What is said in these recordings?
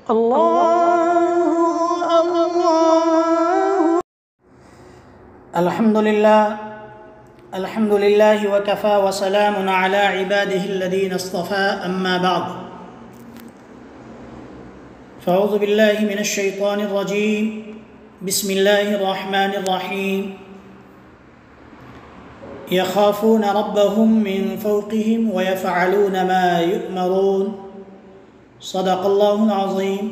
اللہ اللہ الحمد للہ وکفى وسلام علی عباده الذین اصطفى اما بعد فاعوذ باللہ من الشیطان الرجیم بسم اللہ الرحمن الرحیم یخافون ربهم من فوقهم ویفعلون ما یؤمرون صدق اللہ العظیم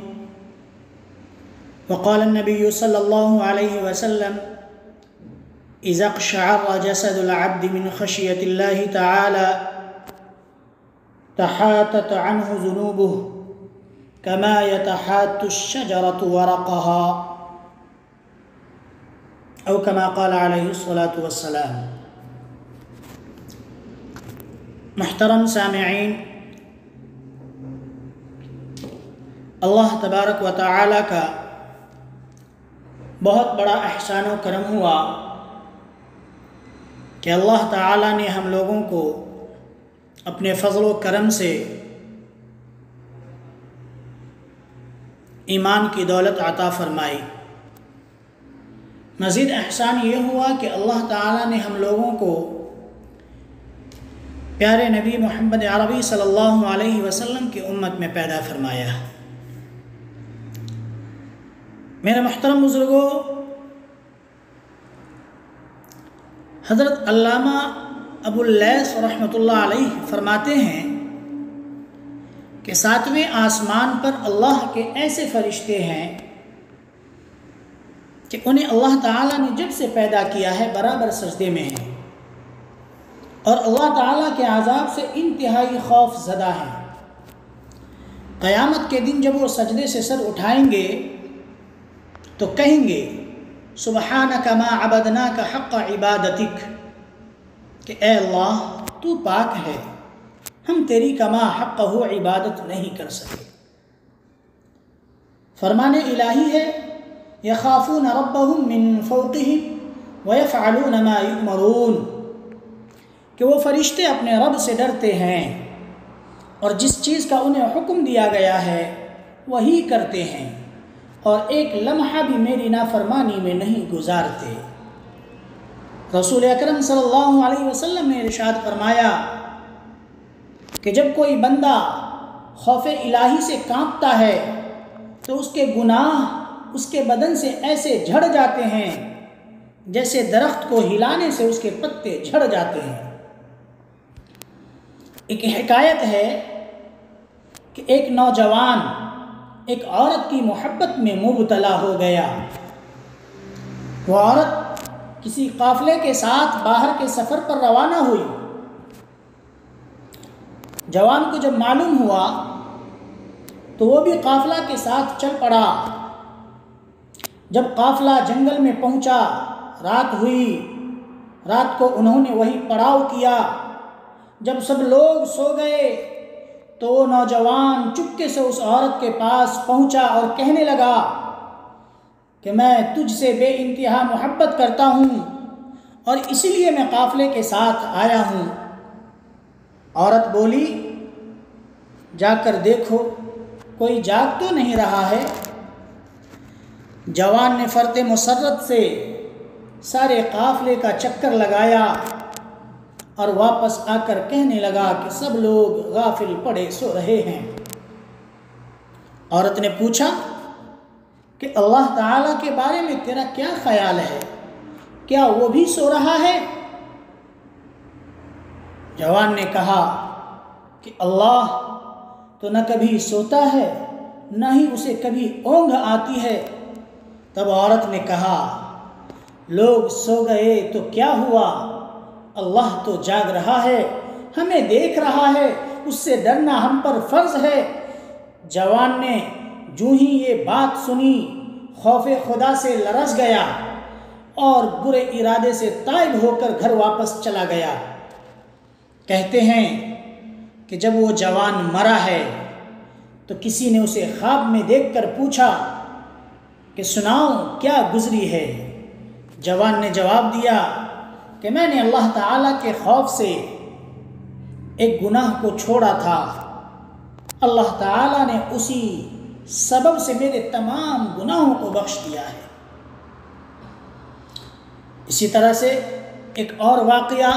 وقال النبی صلی اللہ علیہ وسلم اذا اقشعر جسد العبد من خشیة اللہ تعالی تحاتت عنہ ذنوبه كما يتحات الشجرة ورقها او كما قال علیہ الصلاة والسلام۔ محترم سامعین، اللہ تبارک و تعالی کا بہت بڑا احسان و کرم ہوا کہ اللہ تعالی نے ہم لوگوں کو اپنے فضل و کرم سے ایمان کی دولت عطا فرمائی۔ مزید احسان یہ ہوا کہ اللہ تعالی نے ہم لوگوں کو پیارے نبی محمد عربی صلی اللہ علیہ وسلم کی امت میں پیدا فرمایا۔ میرے محترم بزرگوں، حضرت علامہ ابو اللیث رحمۃ اللہ علیہ فرماتے ہیں کہ 7ویں آسمان پر اللہ کے ایسے فرشتے ہیں کہ انہیں اللہ تعالیٰ نے جب سے پیدا کیا ہے برابر سجدے میں ہیں اور اللہ تعالیٰ کے عذاب سے انتہائی خوف زدہ ہیں۔ قیامت کے دن جب وہ سجدے سے سر اٹھائیں گے تو کہیں گے سبحانک ما عبدناک حق عبادتک، کہ اے اللہ تو پاک ہے، ہم تیری کما حق ہو عبادت نہیں کر سکے۔ فرمان الہی ہے یخافون ربهم من فوقهم ویفعلون ما یؤمرون، کہ وہ فرشتے اپنے رب سے ڈرتے ہیں اور جس چیز کا انہیں حکم دیا گیا ہے وہی کرتے ہیں اور ایک لمحہ بھی میری نافرمانی میں نہیں گزارتے۔ رسول اکرم صلی اللہ علیہ وسلم نے ارشاد فرمایا کہ جب کوئی بندہ خوف الہی سے کانپتا ہے تو اس کے گناہ اس کے بدن سے ایسے جھڑ جاتے ہیں جیسے درخت کو ہلانے سے اس کے پتے جھڑ جاتے ہیں۔ ایک حکایت ہے کہ ایک نوجوان ایک عورت کی محبت میں مبتلا ہو گیا۔ وہ عورت کسی قافلے کے ساتھ باہر کے سفر پر روانہ ہوئی۔ جوان کو جب معلوم ہوا تو وہ بھی قافلہ کے ساتھ چل پڑا۔ جب قافلہ جنگل میں پہنچا، رات ہوئی، رات کو انہوں نے وہیں پڑاؤ کیا۔ جب سب لوگ سو گئے تو وہ نوجوان چپکے سے اس عورت کے پاس پہنچا اور کہنے لگا کہ میں تجھ سے بے انتہا محبت کرتا ہوں اور اسی لیے میں قافلے کے ساتھ آیا ہوں۔ عورت بولی جا کر دیکھو کوئی جاگ تو نہیں رہا ہے۔ جوان نے فرط مسرت سے سارے قافلے کا چکر لگایا اور واپس آ کر کہنے لگا کہ سب لوگ غافل پڑے سو رہے ہیں۔ عورت نے پوچھا کہ اللہ تعالیٰ کے بارے میں تیرا کیا خیال ہے؟ کیا وہ بھی سو رہا ہے؟ جوان نے کہا کہ اللہ تو نہ کبھی سوتا ہے نہ ہی اسے کبھی اونگ آتی ہے۔ تب عورت نے کہا لوگ سو گئے تو کیا ہوا، اللہ تو جاگ رہا ہے، ہمیں دیکھ رہا ہے، اس سے ڈرنا ہم پر فرض ہے۔ جوان نے جو ہی یہ بات سنی خوف خدا سے لرز گیا اور برے ارادے سے تائب ہو کر گھر واپس چلا گیا۔ کہتے ہیں کہ جب وہ جوان مرا ہے تو کسی نے اسے خواب میں دیکھ کر پوچھا کہ سناؤ کیا گزری ہے؟ جوان نے جواب دیا کہ میں نے اللہ تعالیٰ کے خوف سے ایک گناہ کو چھوڑا تھا، اللہ تعالیٰ نے اسی سبب سے میرے تمام گناہوں کو بخش دیا ہے۔ اسی طرح سے ایک اور واقعہ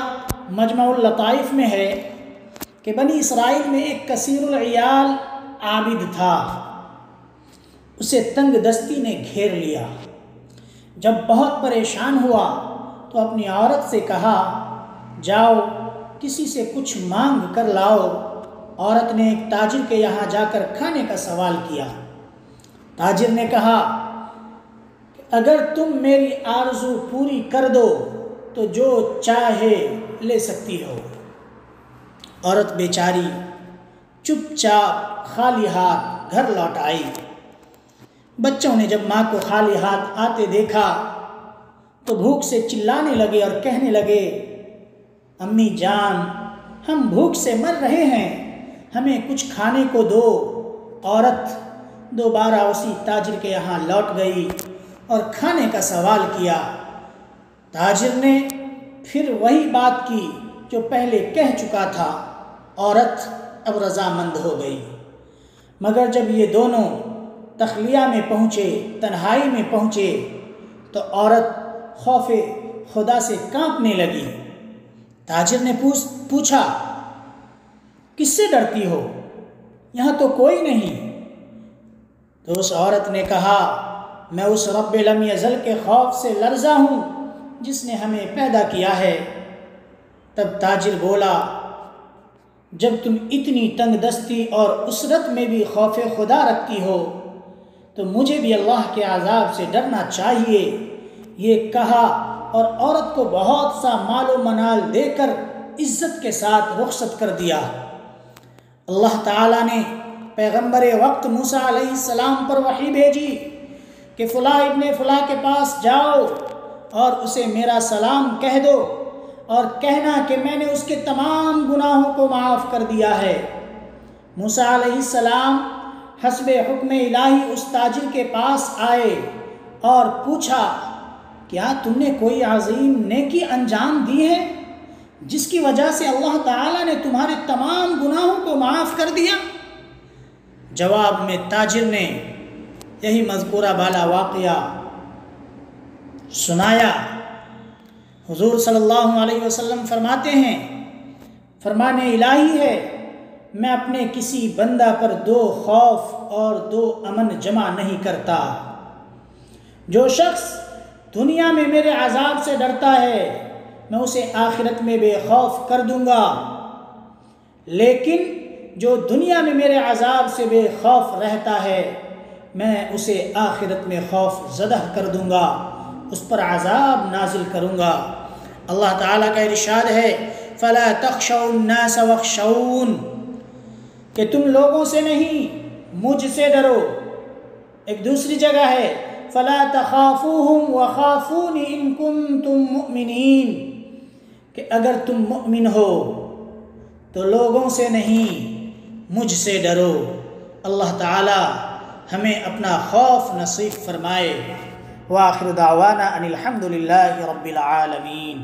مجمع اللطائف میں ہے کہ بنی اسرائیل میں ایک کثیر العیال عابد تھا، اسے تنگ دستی نے گھیر لیا۔ جب بہت پریشان ہوا تو اپنی عورت سے کہا جاؤ کسی سے کچھ مانگ کر لاؤ۔ عورت نے ایک تاجر کے یہاں جا کر کھانے کا سوال کیا۔ تاجر نے کہا کہ اگر تم میری آرزو پوری کر دو تو جو چاہے لے سکتی ہو۔ عورت بیچاری چپ چاپ خالی ہاتھ گھر لوٹ آئی۔ بچوں نے جب ماں کو خالی ہاتھ آتے دیکھا تو بھوک سے چلانے لگے اور کہنے لگے امی جان ہم بھوک سے مر رہے ہیں، ہمیں کچھ کھانے کو دو۔ عورت دوبارہ اسی تاجر کے یہاں لوٹ گئی اور کھانے کا سوال کیا۔ تاجر نے پھر وہی بات کی جو پہلے کہہ چکا تھا۔ عورت اب رضامند ہو گئی، مگر جب یہ دونوں تخلیہ میں پہنچے، تنہائی میں پہنچے، تو عورت خوف خدا سے کانپنے لگی۔ تاجر نے پوچھا کس سے ڈرتی ہو؟ یہاں تو کوئی نہیں۔ تو اس عورت نے کہا میں اس رب لم یزل کے خوف سے لرزا ہوں جس نے ہمیں پیدا کیا ہے۔ تب تاجر بولا جب تم اتنی تنگ دستی اور اسرت میں بھی خوف خدا رکھتی ہو تو مجھے بھی اللہ کے عذاب سے ڈرنا چاہیے۔ یہ کہا اور عورت کو بہت سا مال و منال دے کر عزت کے ساتھ رخصت کر دیا۔ اللہ تعالیٰ نے پیغمبر وقت موسیٰ علیہ السلام پر وحی بھیجی کہ فلاں ابن فلاں کے پاس جاؤ اور اسے میرا سلام کہہ دو اور کہنا کہ میں نے اس کے تمام گناہوں کو معاف کر دیا ہے۔ موسیٰ علیہ السلام حسب حکم الہی اس تاجر کے پاس آئے اور پوچھا کیا تم نے کوئی عظیم نیکی انجام دی ہے جس کی وجہ سے اللہ تعالیٰ نے تمہارے تمام گناہوں کو معاف کر دیا؟ جواب میں تاجر نے یہی مذکورہ بالا واقعہ سنایا۔ حضور صلی اللہ علیہ وسلم فرماتے ہیں فرمان الہی ہے میں اپنے کسی بندہ پر دو خوف اور دو امن جمع نہیں کرتا۔ جو شخص دنیا میں میرے عذاب سے ڈرتا ہے میں اسے آخرت میں بے خوف کر دوں گا، لیکن جو دنیا میں میرے عذاب سے بے خوف رہتا ہے میں اسے آخرت میں خوف زدہ کر دوں گا، اس پر عذاب نازل کروں گا۔ اللہ تعالیٰ کا ارشاد ہے فَلَا تَخْشَوُا النَّاسَ وَاخْشَوْنِ کہ تم لوگوں سے نہیں مجھ سے ڈرو۔ ایک دوسری جگہ ہے فَلَا تَخَافُوهُمْ وَخَافُونِ إِن كُنتُم مُؤْمِنِينَ کہ اگر تم مؤمن ہو تو لوگوں سے نہیں مجھ سے ڈرو۔ اللہ تعالی ہمیں اپنا خوف نصیب فرمائے۔ وآخر دعوانا ان الحمد للہ رب العالمین۔